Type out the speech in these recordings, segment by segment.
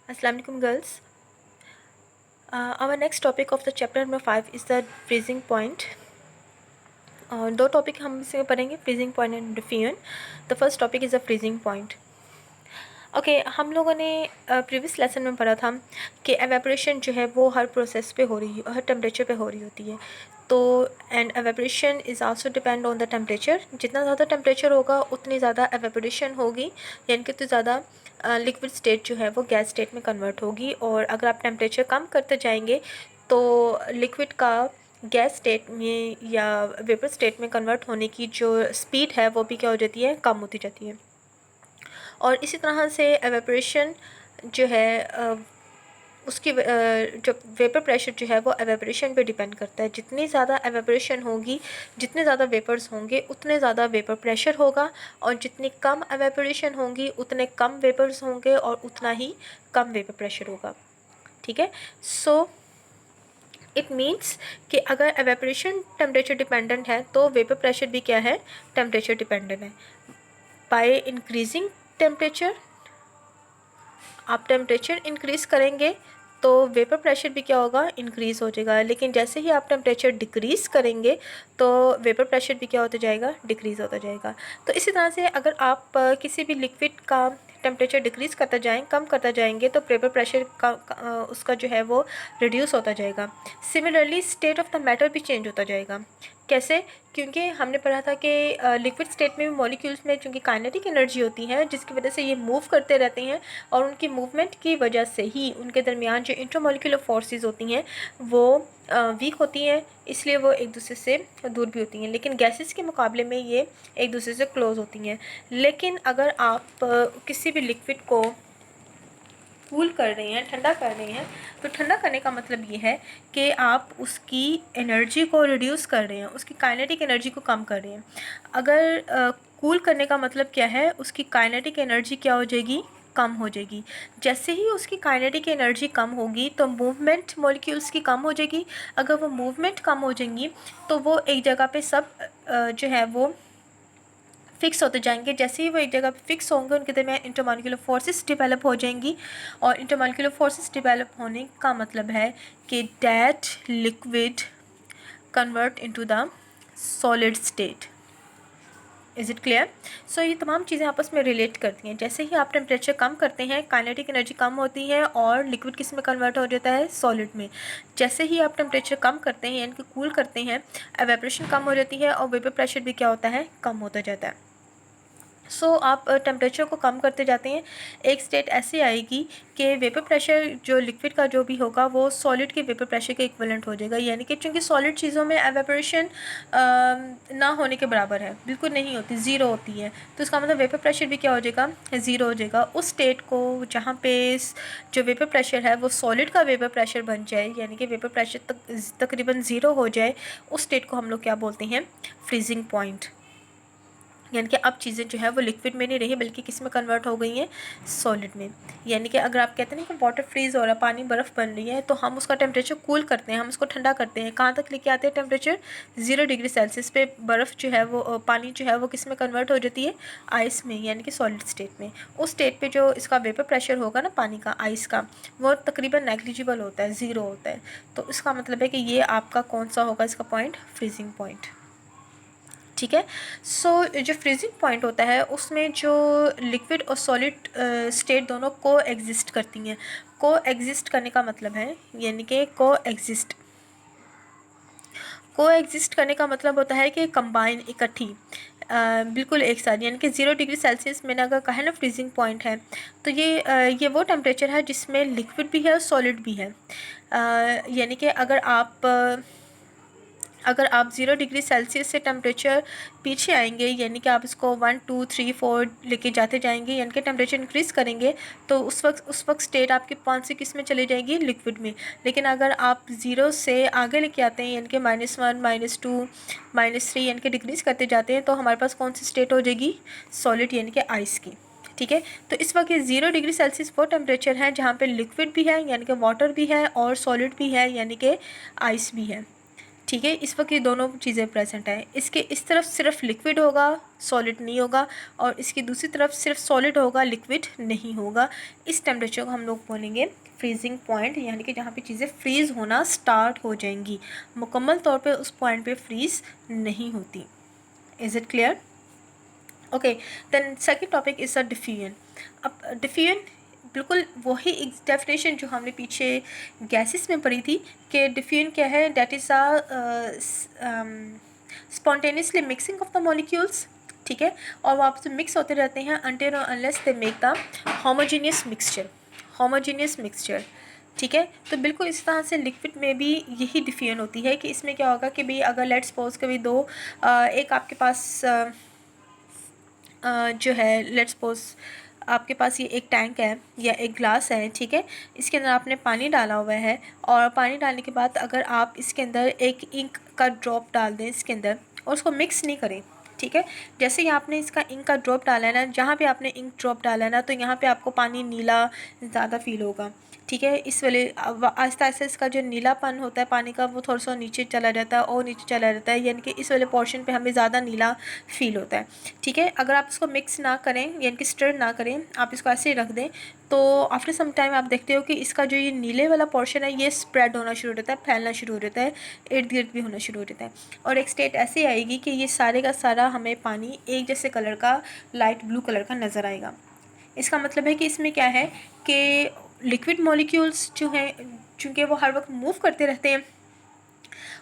Assalamu alaikum girls. Our next topic of the chapter number 5 is the freezing point. दो topic हम इसमें पढ़ेंगे, freezing point and diffusion. The first topic is a freezing point. Okay, हम लोगों ने previous lesson में पढ़ा था कि एवेपोरेशन जो है वो हर प्रोसेस पे हो रही है, हर टेम्परेचर पे हो रही होती है. तो and evaporation is also depend on the temperature. जितना ज़्यादा टेम्परेचर होगा उतनी ज़्यादा एवेपोरेशन होगी, यानी कि उतनी ज़्यादा लिक्विड स्टेट जो है वो गैस स्टेट में कन्वर्ट होगी. और अगर आप टेम्परेचर कम करते जाएंगे तो लिक्विड का गैस स्टेट में या वेपर स्टेट में कन्वर्ट होने की जो स्पीड है वो भी क्या हो जाती है, कम होती जाती है. और इसी तरह से एवेपोरेशन जो है उसकी जो वेपर प्रेशर जो है वो एवेपोरेशन पे डिपेंड करता है. जितनी ज़्यादा एवेपोरेशन होगी, जितने ज़्यादा वेपर्स होंगे उतने ज़्यादा वेपर प्रेशर होगा, और जितनी कम एवेपोरेशन होंगी उतने कम वेपर्स होंगे और उतना ही कम वेपर प्रेशर होगा. ठीक है. सो इट मीन्स कि अगर एवेपोरेशन टेम्परेचर डिपेंडेंट है तो वेपर प्रेशर भी क्या है, टेम्परेचर डिपेंडेंट है. बाय इंक्रीजिंग टेम्परेचर, आप टेम्परेचर इंक्रीज़ करेंगे तो वेपर प्रेशर भी क्या होगा, इंक्रीज़ हो जाएगा. लेकिन जैसे ही आप टेम्परेचर डिक्रीज़ करेंगे तो वेपर प्रेशर भी क्या होता जाएगा, डिक्रीज़ होता जाएगा. तो इसी तरह से अगर आप किसी भी लिक्विड का टेम्परेचर डिक्रीज़ करता जाएँ, कम करता जाएंगे तो वेपर प्रेशर का उसका जो है वो रिड्यूस होता जाएगा. Similarly state of the matter भी चेंज होता जाएगा. कैसे? क्योंकि हमने पढ़ा था कि लिक्विड स्टेट में भी मॉलिक्यूल्स में चूँकि काइनेटिक एनर्जी होती है जिसकी वजह से ये मूव करते रहते हैं, और उनकी मूवमेंट की वजह से ही उनके दरमियान जो इंट्रामॉलिक्यूलर फोर्सेस होती हैं वो वीक होती हैं, इसलिए वो एक दूसरे से दूर भी होती हैं. लेकिन गैसेस के मुकाबले में ये एक दूसरे से क्लोज होती हैं. लेकिन अगर आप किसी भी लिक्विड को कूल कर रहे हैं, ठंडा कर रहे हैं, तो ठंडा करने का मतलब ये है कि आप उसकी एनर्जी को रिड्यूस कर रहे हैं, उसकी काइनेटिक एनर्जी को कम कर रहे हैं. अगर कूल करने का मतलब क्या है, उसकी काइनेटिक एनर्जी क्या हो जाएगी, कम हो जाएगी. जैसे ही उसकी काइनेटिक एनर्जी कम होगी तो मूवमेंट मॉलिक्यूल्स की कम हो जाएगी. अगर वो मूवमेंट कम हो जाएंगी तो वो एक जगह पे सब जो है वो फिक्स होते जाएंगे. जैसे ही वो एक जगह पे फिक्स होंगे उनके दरमियान इंटरमॉलिक्यूलर फोर्सेस डेवलप हो जाएंगी. और इंटरमॉलिक्यूलर फोर्सेस डेवलप होने का मतलब है कि that liquid convert into the solid state. Is it clear? So ये तमाम चीज़ें आपस में रिलेट करती हैं. जैसे ही आप टेम्परेचर कम करते हैं काइनेटिक एनर्जी कम होती है और लिक्विड किस में कन्वर्ट हो जाता है, सॉलिड में. जैसे ही आप टेम्परेचर कम करते हैं यानी कि कूल करते हैं, एवेपोरेशन कम हो जाती है और वेपर प्रेशर भी क्या होता है, कम होता जाता है. सो आप टेम्परेचर को कम करते जाते हैं. एक स्टेट ऐसी आएगी कि वेपर प्रेशर जो लिक्विड का जो भी होगा वो सॉलिड के वेपर प्रेशर के इक्विवेलेंट हो जाएगा. यानी कि चूँकि सॉलिड चीज़ों में एवेपोरेशन ना होने के बराबर है, बिल्कुल नहीं होती, ज़ीरो होती है. तो इसका मतलब वेपर प्रेशर भी क्या हो जाएगा, ज़ीरो हो जाएगा. उस स्टेट को जहाँ पे जो वेपर प्रेशर है वो सॉलिड का वेपर प्रेशर बन जाए, यानी कि वेपर प्रेशर तकरीबन ज़ीरो हो जाए, उस स्टेट को हम लोग क्या बोलते हैं, फ्रीजिंग पॉइंट. यानी कि अब चीज़ें जो है वो लिक्विड में नहीं रही बल्कि किस में कन्वर्ट हो गई हैं, सॉलिड में. यानी कि अगर आप कहते हैं ना कि वाटर फ्रीज़ हो रहा है, पानी बर्फ़ बन रही है, तो हम उसका टेम्परेचर कूल करते हैं, हम उसको ठंडा करते हैं. कहाँ तक लेके आते हैं टेम्परेचर, 0 डिग्री सेल्सियस पे बर्फ़ जो है वो पानी जो है वो किस में कन्वर्ट हो जाती है, आइस में, यानी कि सॉलिड स्टेट में. उस स्टेट पर जो इसका वेपर प्रेशर होगा ना पानी का, आइस का, वो तकरीबन नेग्लिजिबल होता है, ज़ीरो होता है. तो इसका मतलब है कि ये आपका कौन सा होगा इसका पॉइंट, फ्रीजिंग पॉइंट. ठीक है. सो जो फ्रीजिंग पॉइंट होता है उसमें जो लिक्विड और सॉलिड स्टेट दोनों को एग्जिस्ट करती हैं. को एग्जिस्ट करने का मतलब है, यानी कि को एग्जिस्ट करने का मतलब होता है कि कंबाइन, इकट्ठी, बिल्कुल एक साथ. यानी कि 0 डिग्री सेल्सियस मैंने अगर कहा है ना फ्रीजिंग पॉइंट है, तो ये वो टेम्परेचर है जिसमें लिक्विड भी है और सॉलिड भी है. यानी कि अगर आप 0 डिग्री सेल्सियस से टेम्परेचर पीछे आएंगे, यानी कि आप इसको 1 2 3 4 लेके जाते जाएंगे, यानी कि टेम्परेचर इंक्रीज़ करेंगे, तो उस वक्त स्टेट आपकी कौन सी किस में चली जाएगी, लिक्विड में. लेकिन अगर आप 0 से आगे लेके आते हैं, यानी कि -1 -2 -3 यानी कि डिक्रीज़ करते जाते हैं, तो हमारे पास कौन सी स्टेट हो जाएगी, सॉलिड, यानी कि आइस की. ठीक है. तो इस वक्त ये 0 डिग्री सेल्सियस वो टेम्परेचर है जहाँ पे लिक्विड भी है, यानी कि वाटर भी है, और सॉलिड भी है, यानी कि आइस भी है. ठीक है, इस वक्त ये दोनों चीज़ें प्रेजेंट हैं। इसके इस तरफ सिर्फ लिक्विड होगा, सॉलिड नहीं होगा, और इसकी दूसरी तरफ सिर्फ सॉलिड होगा, लिक्विड नहीं होगा। इस टेम्परेचर को हम लोग बोलेंगे फ्रीजिंग पॉइंट, यानी कि जहाँ पे चीज़ें फ्रीज़ होना स्टार्ट हो जाएंगी, मुकम्मल तौर पे उस पॉइंट पे फ्रीज़ नहीं होती। Is it clear? Okay, then second topic is a diffusion. अब डिफ्यूजन बिल्कुल वही एक डेफिनेशन जो हमने पीछे गैसेस में पढ़ी थी कि डिफ्यूजन क्या है, that is spontaneously mixing of the molecules, ठीक है, और वो आपस में मिक्स होते रहते हैं अनटिल और unless they make the homogeneous mixture, ठीक है। तो बिल्कुल इस तरह से लिक्विड में भी यही डिफ्यूजन होती है कि इसमें क्या होगा कि भाई अगर लेट्स सपोज कभी दो एक आपके पास जो है लेट्स सपोज आपके पास ये एक टैंक है या एक ग्लास है, ठीक है, इसके अंदर आपने पानी डाला हुआ है, और पानी डालने के बाद अगर आप इसके अंदर एक इंक का ड्रॉप डाल दें इसके अंदर और उसको मिक्स नहीं करें, ठीक है, जैसे ही आपने इसका इंक का ड्रॉप डाला है ना, जहाँ पे आपने इंक ड्रॉप डाला है ना, तो यहाँ पे आपको पानी नीला ज़्यादा फील होगा, ठीक है। इस वाले आहिस्ता आहिस्ता इसका जो नीलापन होता है पानी का वो थोड़ा सा नीचे चला जाता है और नीचे चला जाता है, यानी कि इस वाले पोर्शन पे हमें ज़्यादा नीला फील होता है, ठीक है। अगर आप इसको मिक्स ना करें यानी कि स्टर ना करें, आप इसको ऐसे ही रख दें, तो आफ्टर सम टाइम आप देखते हो कि इसका जो ये नीले वाला पोर्शन है ये स्प्रेड होना शुरू हो जाता है, फैलना शुरू हो जाता है, इर्द गिर्द भी होना शुरू हो जाता है, और एक स्टेट ऐसी आएगी कि ये सारे का सारा हमें पानी एक जैसे कलर का लाइट ब्लू कलर का नज़र आएगा। इसका मतलब है कि इसमें क्या है कि लिक्विड मॉलिक्यूल्स जो हैं, चूँकि वो हर वक्त मूव करते रहते हैं,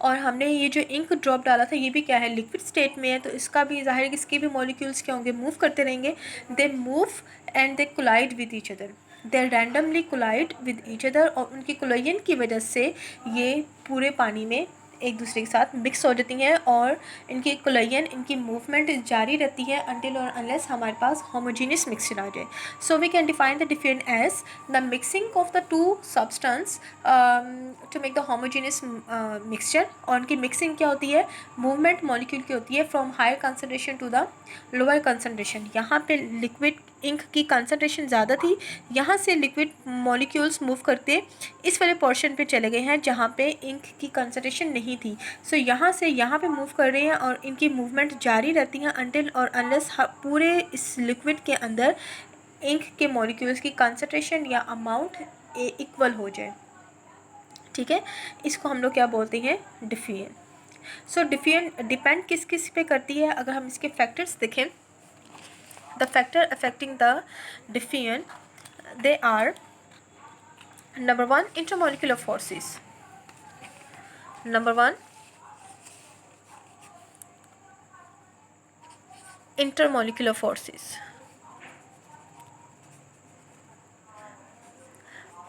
और हमने ये जो इंक ड्रॉप डाला था ये भी क्या है, लिक्विड स्टेट में है, तो इसका भी ज़ाहिर है कि इसके भी मॉलिक्यूल्स क्या होंगे, मूव करते रहेंगे। They move and they collide with each other, they randomly collide with each other, और उनकी कोलाइजन की वजह से ये पूरे पानी में एक दूसरे के साथ मिक्स हो जाती हैं, और इनकी कोलाइजन, इनकी मूवमेंट जारी रहती है अनटिल और अनलेस हमारे पास होमोजीनियस मिक्सचर आ जाए। So we can define the different as the mixing of the two substance to make the homogeneous mixture. और उनकी मिक्सिंग क्या होती है, मूवमेंट मॉलिक्यूल की होती है from higher concentration to the lower concentration. यहाँ पे लिक्विड इंक की कंसनट्रेशन ज़्यादा थी, यहाँ से लिक्विड मॉलिक्यूल्स मूव करते इस वाले पोर्शन पे चले गए हैं जहाँ पे इंक की कंसनट्रेशन नहीं थी। सो यहाँ से यहाँ पे मूव कर रहे हैं और इनकी मूवमेंट जारी रहती है अनटिल और अनलेस पूरे इस लिक्विड के अंदर इंक के मॉलिक्यूल्स की कंसनट्रेशन या अमाउंट इक्वल हो जाए, ठीक है। इसको हम लोग क्या बोलते हैं, डिफ्यूजन। सो डिफ्यूजन डिपेंड किस किस पे करती है, अगर हम इसके फैक्टर्स देखें, the factor affecting the diffusion they are number 1 intermolecular forces, number 1 intermolecular forces.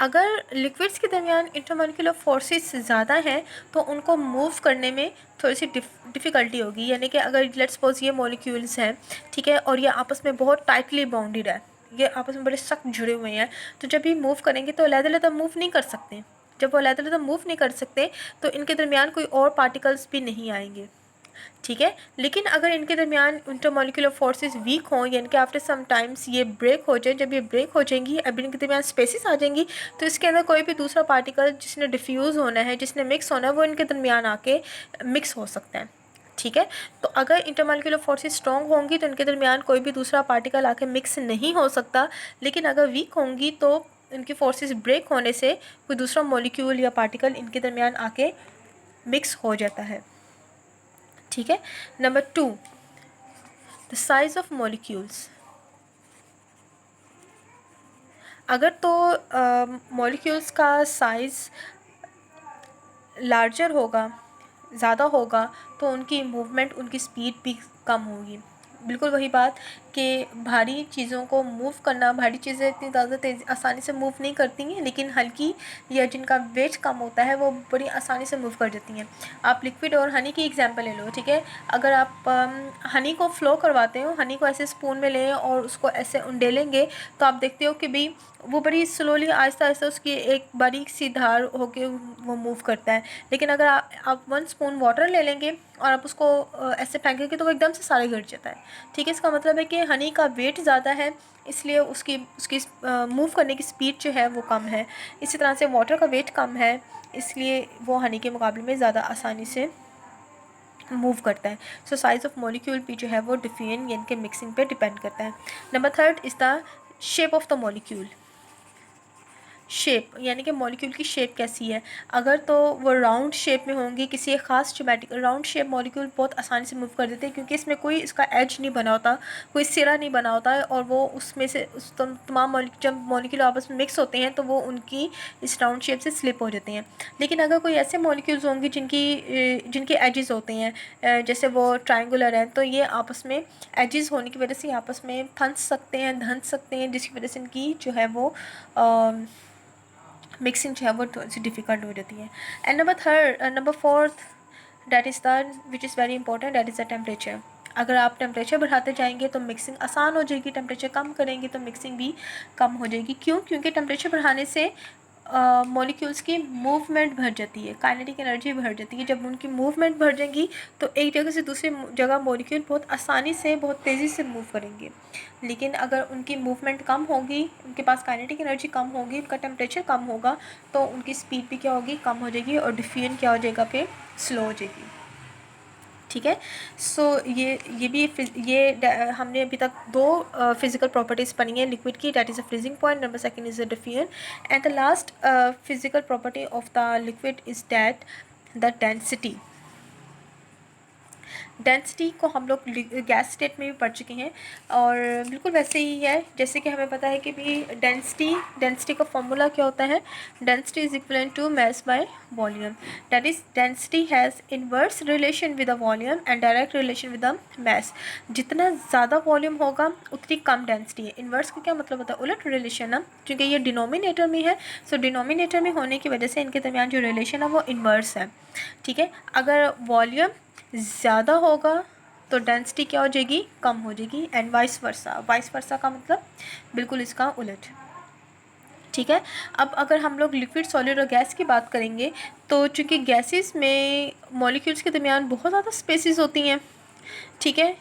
अगर लिक्विड्स के दरमियान इंटरमॉलिक्यूलर फोर्सेस ज़्यादा हैं तो उनको मूव करने में थोड़ी सी डिफ़िकल्टी होगी, यानी कि अगर लेट्स सपोज ये मॉलिक्यूल्स हैं, ठीक है, और ये आपस में बहुत टाइटली बाउंडेड है, ये आपस में बड़े सख्त जुड़े हुए हैं, तो जब ये मूव करेंगे तो अलग-अलग मूव नहीं कर सकते। जब वो अलग-अलग मूव नहीं कर सकते तो इनके दरमियान कोई और पार्टिकल्स भी नहीं आएंगे, ठीक है। लेकिन अगर इनके दरमियान इंटरमॉलिक्यूलर फोर्सेस वीक हों, यानी कि आफ्टर सम टाइम्स ये ब्रेक हो जाए, जब ये ब्रेक हो जाएंगी, अब इनके दरमियान स्पेसिस आ जाएंगी, तो इसके अंदर कोई भी दूसरा पार्टिकल जिसने डिफ्यूज़ होना है, जिसने मिक्स होना है, वो इनके दरमियान आके मिक्स हो सकता है, ठीक है। तो अगर इंटरमॉलिक्यूलर फोर्सेस स्ट्रॉन्ग होंगी तो इनके दरमियान कोई भी दूसरा पार्टिकल आके मिक्स नहीं हो सकता, लेकिन अगर वीक होंगी तो इनकी फोर्सेस ब्रेक होने से कोई दूसरा मॉलिक्यूल या पार्टिकल इनके दरमियान आके मिक्स हो जाता है, ठीक है। Number 2 the size of molecules. अगर तो मॉलिक्यूल्स का साइज़ लार्जर होगा, ज़्यादा होगा, तो उनकी मूवमेंट, उनकी स्पीड भी कम होगी। बिल्कुल वही बात कि भारी चीज़ों को मूव करना, भारी चीज़ें इतनी ज़्यादा तेज़ आसानी से मूव नहीं करती हैं, लेकिन हल्की या जिनका वेट कम होता है वो बड़ी आसानी से मूव कर जाती हैं। आप लिक्विड और हनी की एग्जांपल ले लो, ठीक है। अगर आप हनी को फ्लो करवाते हो, हनी को ऐसे स्पून में लें और उसको ऐसे उंडेलेंगे, तो आप देखते हो कि भाई वो बड़ी स्लोली आहिस्ता आहिस्ता उसकी एक बारीक सी धार होके वो मूव करता है। लेकिन अगर आप 1 स्पून वाटर ले लेंगे और आप उसको ऐसे फेंकेंगे तो वो एकदम से सारे गिर जाता है, ठीक है। इसका मतलब है कि हनी का वेट ज़्यादा है, इसलिए उसकी उसकी मूव करने की स्पीड जो है वो कम है। इसी तरह से वाटर का वेट कम है, इसलिए वो हनी के मुकाबले में ज़्यादा आसानी से मूव करता है। सो साइज ऑफ मॉलिक्यूल भी जो है वो डिफ्यूजन यानी कि मिक्सिंग पे डिपेंड करता है। Number third is the shape of the molecule. Shape यानी कि मॉलिक्यूल की शेप कैसी है। अगर तो वो राउंड शेप में होंगी, किसी एक ख़ास ज्योमेट्रिक राउंड शेप मॉलिक्यूल बहुत आसानी से मूव कर देते हैं, क्योंकि इसमें कोई इसका एज नहीं बना होता, कोई सिरा नहीं बना होता है, और वो उसमें से उस तमाम जब मॉलिक्यूल आपस में मिक्स होते हैं तो वो उनकी इस राउंड शेप से स्लिप हो जाते हैं। लेकिन अगर कोई ऐसे मॉलिक्यूल्स होंगे जिनके एजेस होते हैं, जैसे वो ट्रायंगुलर हैं, तो ये आपस में एजेस होने की वजह से आपस में धंस सकते हैं, जिसकी वजह से इनकी जो है वो मिक्सिंग जो है वो थोड़ी सी डिफ़िकल्ट हो जाती है। And number fourth that is the which is very important, that is the temperature. अगर आप टेम्परेचर बढ़ाते जाएंगे तो मिक्सिंग आसान हो जाएगी, टेम्परेचर कम करेंगे तो मिक्सिंग भी कम हो जाएगी। क्यों? क्योंकि टेम्परेचर बढ़ाने से मॉलिक्यूल्स की मूवमेंट बढ़ जाती है, काइनेटिक एनर्जी बढ़ जाती है। जब उनकी मूवमेंट बढ़ जाएगी तो एक जगह से दूसरी जगह मॉलिक्यूल बहुत आसानी से, बहुत तेज़ी से मूव करेंगे। लेकिन अगर उनकी मूवमेंट कम होगी, उनके पास काइनेटिक एनर्जी कम होगी, उनका टेम्परेचर कम होगा, तो उनकी स्पीड भी क्या होगी, कम हो जाएगी, और डिफ्यूजन क्या हो जाएगा, फिर स्लो हो जाएगी। ठीक है। सो हमने अभी तक दो फिजिकल प्रॉपर्टीज़ पढ़ी हैं लिक्विड की, that is a freezing point, number second is a diffusion, and the last physical property of the liquid is that the density. Density को हम लोग गैस स्टेट में भी पढ़ चुके हैं, और बिल्कुल वैसे ही है जैसे कि हमें पता है कि भी डेंसिटी का फॉर्मूला क्या होता है। Density is equal to mass by volume, that is density has inverse relation with the volume and direct relation with the mass. जितना ज़्यादा वॉल्यूम होगा उतनी कम डेंसिटी है। इनवर्स का क्या मतलब होता है, उलट रिलेशन ना, क्योंकि ये डिनोमिनेटर में है, सो डिनोमिनेटर में होने की वजह से इनके दरमियान जो रिलेशन है वो इनवर्स है। ठीक है। अगर वॉल्यूम ज़्यादा होगा तो डेंसिटी क्या हो जाएगी, कम हो जाएगी, एंड वाइस वर्सा का मतलब बिल्कुल इसका उलट। ठीक है। अब अगर हम लोग लिक्विड, सॉलिड और गैस की बात करेंगे, तो चूँकि गैसेस में मॉलिक्यूल्स के दरमियान बहुत ज़्यादा स्पेसिस होती हैं, ठीक है,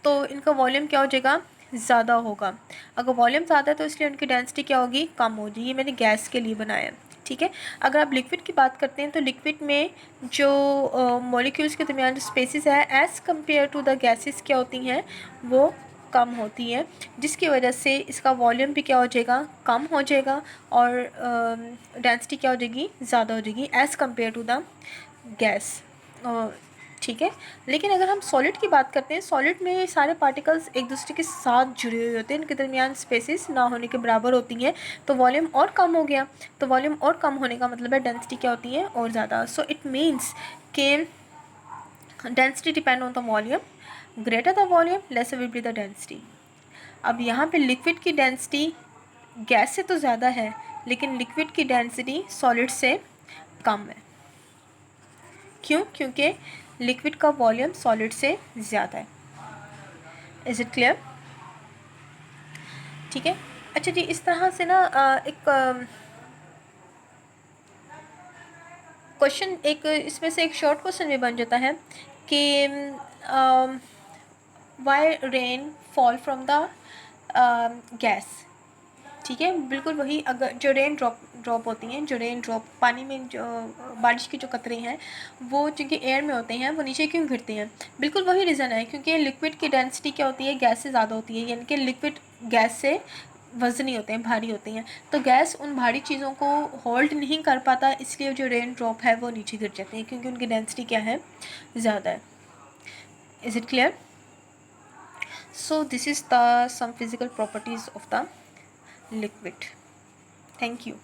तो इनका वॉल्यूम क्या हो जाएगा, ज़्यादा होगा। अगर वॉल्यूम ज़्यादा है तो इसलिए उनकी डेंसिटी क्या होगी, कम होगी। ये मैंने गैस के लिए बनाया है। ठीक है। अगर आप लिक्विड की बात करते हैं तो लिक्विड में जो मॉलिक्यूल्स के दरमियान जो स्पेसिस है as compare to the gases क्या होती हैं, वो कम होती हैं, जिसकी वजह से इसका वॉल्यूम भी क्या हो जाएगा, कम हो जाएगा, और डेंसिटी क्या हो जाएगी, ज़्यादा हो जाएगी as compare to the gas. ठीक है। लेकिन अगर हम सॉलिड की बात करते हैं, सॉलिड में सारे पार्टिकल्स एक दूसरे के साथ जुड़े हुए होते हैं, इनके दरमियान स्पेसिस ना होने के बराबर होती हैं, तो वॉल्यूम और कम हो गया। तो वॉल्यूम और कम होने का मतलब है डेंसिटी क्या होती है, और ज़्यादा। सो इट मीन्स के density depend on the volume, greater the volume laser will be the density. अब यहाँ पे लिक्विड की डेंसिटी गैस से तो ज़्यादा है, लेकिन लिक्विड की डेंसिटी सॉलिड से कम है। क्यों? क्योंकि लिक्विड का वॉल्यूम सॉलिड से ज़्यादा है। Is it clear? ठीक है। अच्छा जी, इस तरह से ना एक क्वेश्चन, एक इसमें से एक शॉर्ट क्वेश्चन भी बन जाता है कि why rain fall from the gas. ठीक है, बिल्कुल वही। अगर जो रेन ड्रॉप होती हैं, जो रेन ड्रॉप पानी में, जो बारिश की जो कतरे हैं, वो चूँकि एयर में होते हैं, वो नीचे क्यों गिरते हैं, बिल्कुल वही रीज़न है, क्योंकि लिक्विड की डेंसिटी क्या होती है, गैस से ज़्यादा होती है, यानी कि लिक्विड गैस से वज़नी होते हैं, भारी होते हैं, तो गैस उन भारी चीज़ों को होल्ड नहीं कर पाता, इसलिए जो रेन ड्रॉप है वो नीचे गिर जाते हैं, क्योंकि उनकी डेंसिटी क्या है, ज़्यादा है। Is it clear? So this is the some physical properties of the liquid. Thank you.